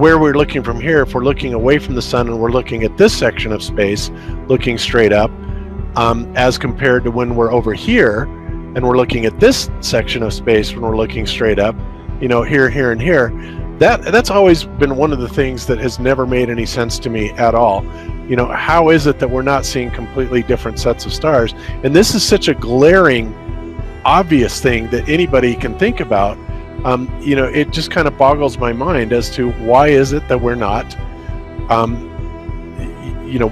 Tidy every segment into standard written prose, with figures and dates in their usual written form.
where we're looking from here, if we're looking away from the sun and we're looking at this section of space, looking straight up, as compared to when we're over here and we're looking at this section of space when we're looking straight up, here, here, and here, that's always been one of the things that has never made any sense to me at all. How is it that we're not seeing completely different sets of stars? And this is such a glaring, obvious thing that anybody can think about. It just kind of boggles my mind as to why is it that we're not.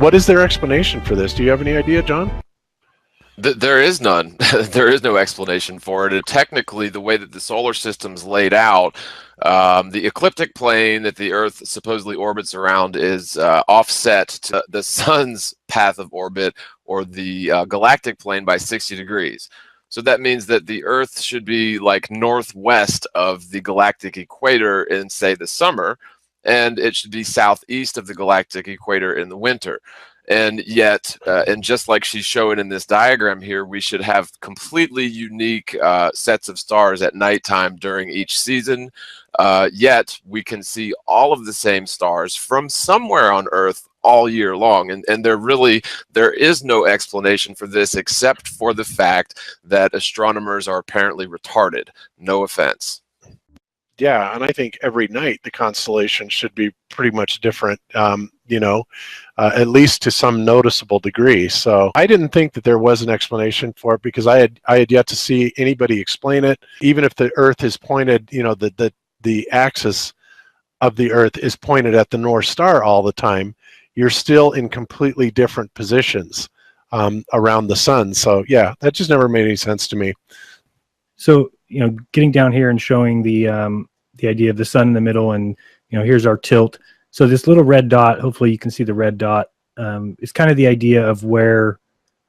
What is their explanation for this? Do you have any idea, John? There is none. There is no explanation for it. And technically, the way that the solar system's laid out, the ecliptic plane that the Earth supposedly orbits around is offset to the sun's path of orbit, or the galactic plane, by 60 degrees. So that means that the Earth should be like northwest of the galactic equator in, say, the summer, and it should be southeast of the galactic equator in the winter. And yet, and just like she's showing in this diagram here, we should have completely unique sets of stars at nighttime during each season. Yet we can see all of the same stars from somewhere on Earth all year long. And there is no explanation for this except for the fact that astronomers are apparently retarded. No offense. Yeah, and I think every night the constellation should be pretty much different, at least to some noticeable degree. So I didn't think that there was an explanation for it, because I had yet to see anybody explain it. Even if the Earth is pointed, the axis of the Earth is pointed at the North Star all the time, you're still in completely different positions around the sun. So yeah, that just never made any sense to me. So, getting down here and showing the idea of the sun in the middle, and here's our tilt. So this little red dot, hopefully you can see the red dot, is kind of the idea of where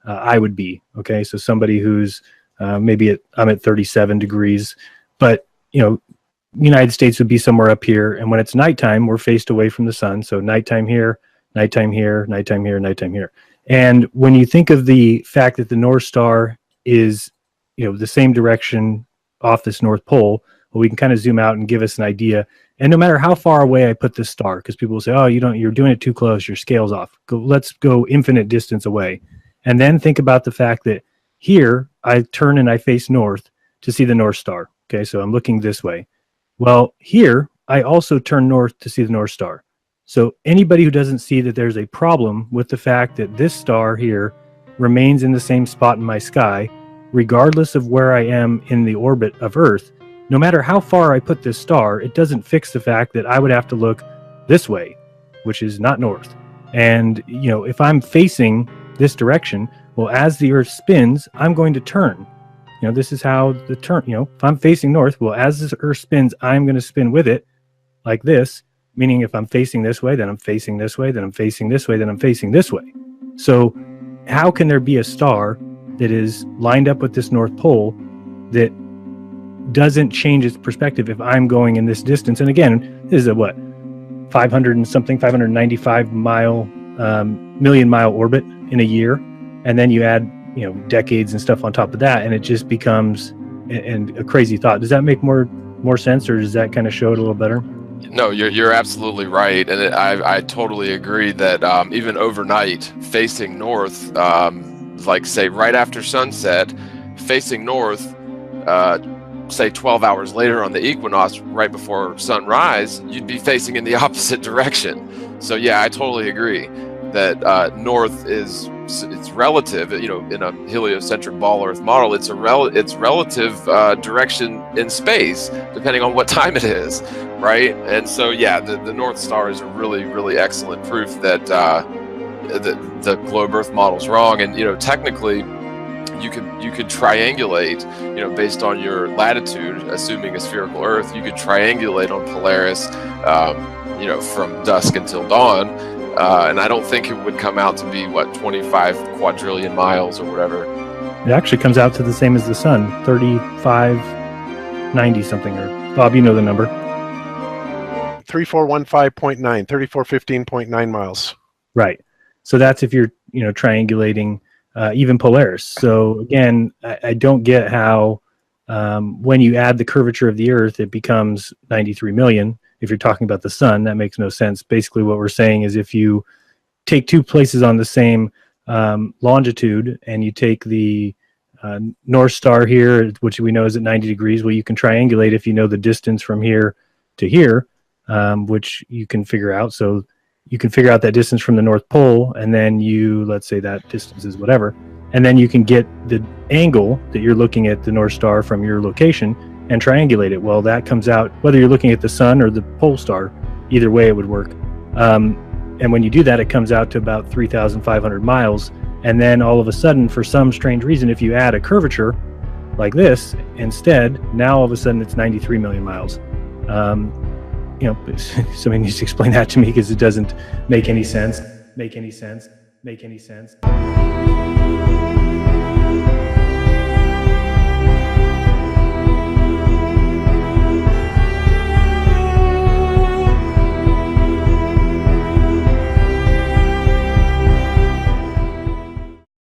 I would be. Okay, so somebody who's maybe I'm at 37 degrees, but United States would be somewhere up here, and when it's nighttime, we're faced away from the sun. So nighttime here, nighttime here, nighttime here, nighttime here. And when you think of the fact that the North Star is the same direction off this North Pole, well, we can kind of zoom out and give us an idea. And no matter how far away I put this star, because people will say, oh, you're doing it too close, your scale's off. Let's go infinite distance away. And then think about the fact that here I turn and I face north to see the North Star. Okay, so I'm looking this way. Well, here I also turn north to see the North Star. So anybody who doesn't see that there's a problem with the fact that this star here remains in the same spot in my sky, regardless of where I am in the orbit of Earth, no matter how far I put this star, it doesn't fix the fact that I would have to look this way, which is not north. And, if I'm facing this direction, well, as the Earth spins, I'm going to turn. This is how the turn, if I'm facing north, well, as this Earth spins, I'm going to spin with it like this, meaning if I'm facing this way, then I'm facing this way, then I'm facing this way, then I'm facing this way. So how can there be a star that is lined up with this North Pole that doesn't change its perspective if I'm going in this distance? And again, this is a 595 million mile orbit in a year, and then you add decades and stuff on top of that, and it just becomes a crazy thought. Does that make more sense, or does that kind of show it a little better? No, you're absolutely right, and I totally agree that even overnight, facing north, like say right after sunset, facing north, say 12 hours later on the equinox, right before sunrise, you'd be facing in the opposite direction. So yeah, I totally agree that north it's relative. In a heliocentric ball Earth model, it's relative direction in space, depending on what time it is, right? And so yeah, the North Star is a really, really excellent proof that the globe Earth model's wrong. And technically, you could triangulate, based on your latitude, assuming a spherical Earth, you could triangulate on Polaris, from dusk until dawn, and I don't think it would come out to be 25 quadrillion miles or whatever. It actually comes out to the same as the sun, 3590 something. Or Bob, you know the number. 3415.9, 3415.9 miles. Right. So that's if you're triangulating even Polaris. So again, I don't get how when you add the curvature of the Earth, it becomes 93 million. if you're talking about the sun, that makes no sense. Basically, what we're saying is if you take two places on the same longitude and you take the North Star here, which we know is at 90 degrees, well, you can triangulate if you know the distance from here to here, which you can figure out. So you can figure out that distance from the North Pole, and then let's say that distance is whatever, and then you can get the angle that you're looking at the North Star from your location and triangulate it. Well, that comes out, whether you're looking at the sun or the pole star, either way it would work. And when you do that, it comes out to about 3,500 miles. And then all of a sudden, for some strange reason, if you add a curvature like this instead, now all of a sudden it's 93 million miles. Somebody needs to explain that to me, because it doesn't make any sense.